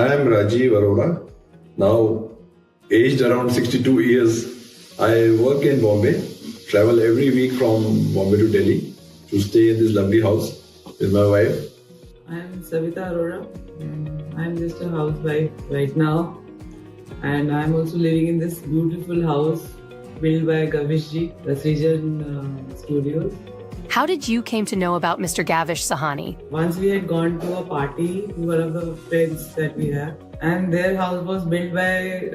I am Rajiv Arora, now aged around 62 years. I work in Bombay, travel every week from Bombay to Delhi to stay in this lovely house with my wife. I am Savita Arora. I am just a housewife right now, and I am also living in this beautiful house built by Gavishji, the Srijan Studios. How did you came to know about Mr. Gavish Sahani? Once we had gone to a party to one of the friends that we have, and their house was built by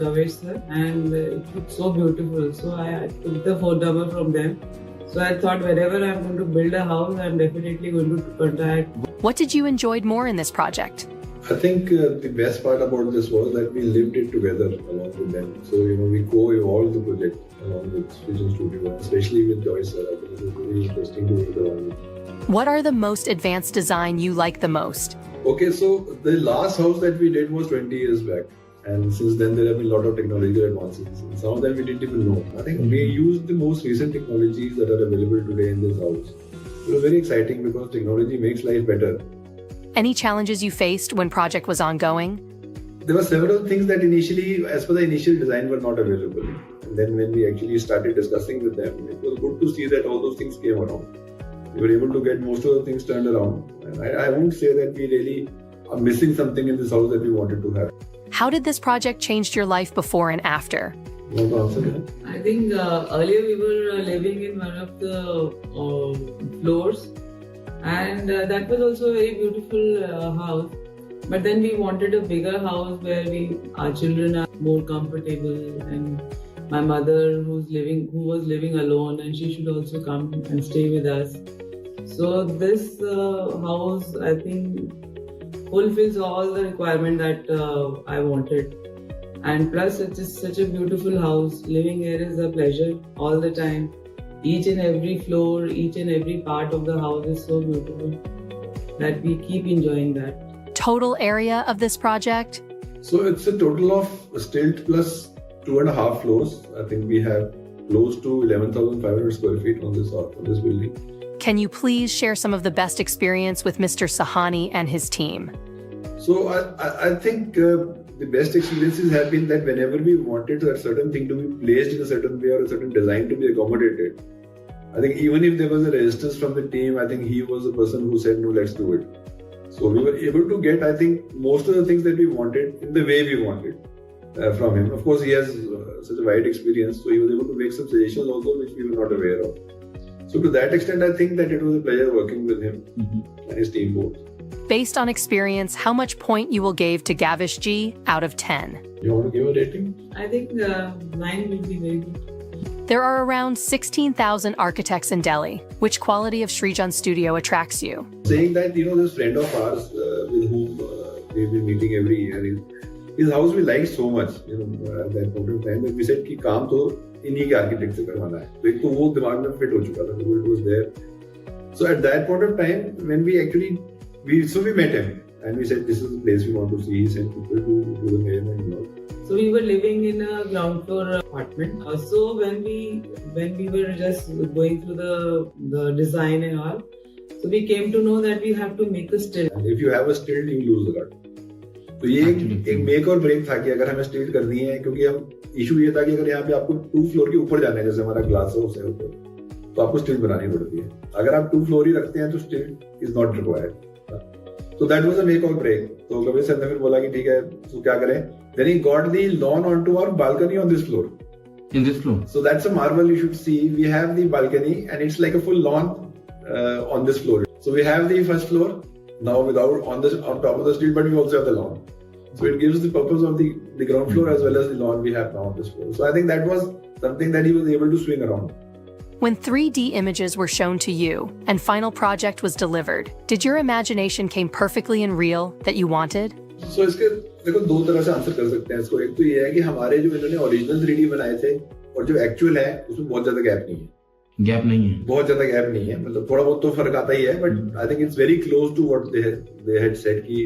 Gavish sir, and it looked so beautiful. So I took the phone number from them. So I thought whenever I'm going to build a house, I'm definitely going to contact. What did you enjoy more in this project? I think the best part about this was that we lived it together along with them. So, we co-evolved the project along with Srijan Studio, especially with Joyce sir. I think it was very interesting to work around with. What are the most advanced design you like the most? Okay, so the last house that we did was 20 years back. And since then, there have been a lot of technological advances. And some of them we didn't even know. I think we used the most recent technologies that are available today in this house. It was very exciting because technology makes life better. Any challenges you faced when project was ongoing? There were several things that initially, as per the initial design, were not available. And then when we actually started discussing with them, it was good to see that all those things came around. We were able to get most of the things turned around. And I won't say that we really are missing something in this house that we wanted to have. How did this project change your life before and after? You want to answer that? I think earlier we were living in one of the floors, and that was also a very beautiful house. But then we wanted a bigger house where our children are more comfortable, and my mother who was living alone, and she should also come and stay with us. So this house, I think, fulfills all the requirement that I wanted. And plus, it's just such a beautiful house. Living here is a pleasure all the time. Each and every floor, each and every part of the house is so beautiful that we keep enjoying that. Total area of this project? So it's a total of stilt plus 2.5 floors. I think we have close to 11,500 square feet on this building. Can you please share some of the best experience with Mr. Sahani and his team? So I think the best experiences have been that whenever we wanted a certain thing to be placed in a certain way or a certain design to be accommodated, I think even if there was a resistance from the team, I think he was the person who said, no, let's do it. So we were able to get, I think, most of the things that we wanted in the way we wanted from him. Of course, he has such a wide experience, so he was able to make some suggestions also which we were not aware of. So to that extent, I think that it was a pleasure working with him and his team both. Based on experience, how much point you will give to Gavish Ji out of 10? You want to give a rating? I think 9 will be very good. There are around 16,000 architects in Delhi. Which quality of Srijan Studio attracts you? Saying that, this friend of ours with whom we've been meeting every year, his house we liked so much, at that point of time, that we said कि काम तो इन्हीं के architect से करवाना है. तो एक तो वो दिमाग में फिट हो चुका था, so it was there. So at that point of time, when we met him and we said this is the place we want to see. He sent people to the mail and all. So we were living in a ground floor apartment. So when we were just going through the design and all, so we came to know that we have to make a stilt. And if you have a stilt, you lose a lot. तो ये एक make और break था कि अगर हमें स्टिल्ट करनी है, क्योंकि हम इशू ये था कि अगर यहाँ पे आपको 2 फ्लोर के ऊपर जाना है, जैसे हमारा ग्लास हाउस है ऊपर, तो आपको स्टिल्ट बनानी पड़ती है. अगर आप 2 फ्लोर ही रखते हैं तो स्टिल्ट is not required. So that was a make or break. तो कबीर सर ने फिर बोला कि ठीक है, तो क्या करें? Then he got the lawn onto our balcony on this floor. In this floor. So that's a marvel you should see. We have the balcony and it's like a full lawn on this floor. So we have the first floor now on top of the street, but we also have the lawn. So it gives the purpose of the ground floor as well as the lawn we have now on this floor. So I think that was something that he was able to swing around. When 3D images were shown to you and final project was delivered, did your imagination came perfectly and real that you wanted? So इसके देखो 2 तरह से answer कर सकते हैं इसको. एक तो ये है कि हमारे जो इन्होंने ओरिजिनल 3D बनाए थे और जो एक्चुअल है उसमें बहुत ज्यादा गैप नहीं है. बहुत ज्यादा गैप नहीं है, मतलब थोड़ा बहुत तो फर्क आता ही है, but I think it's very close to what they had said कि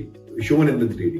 shown in the 3D.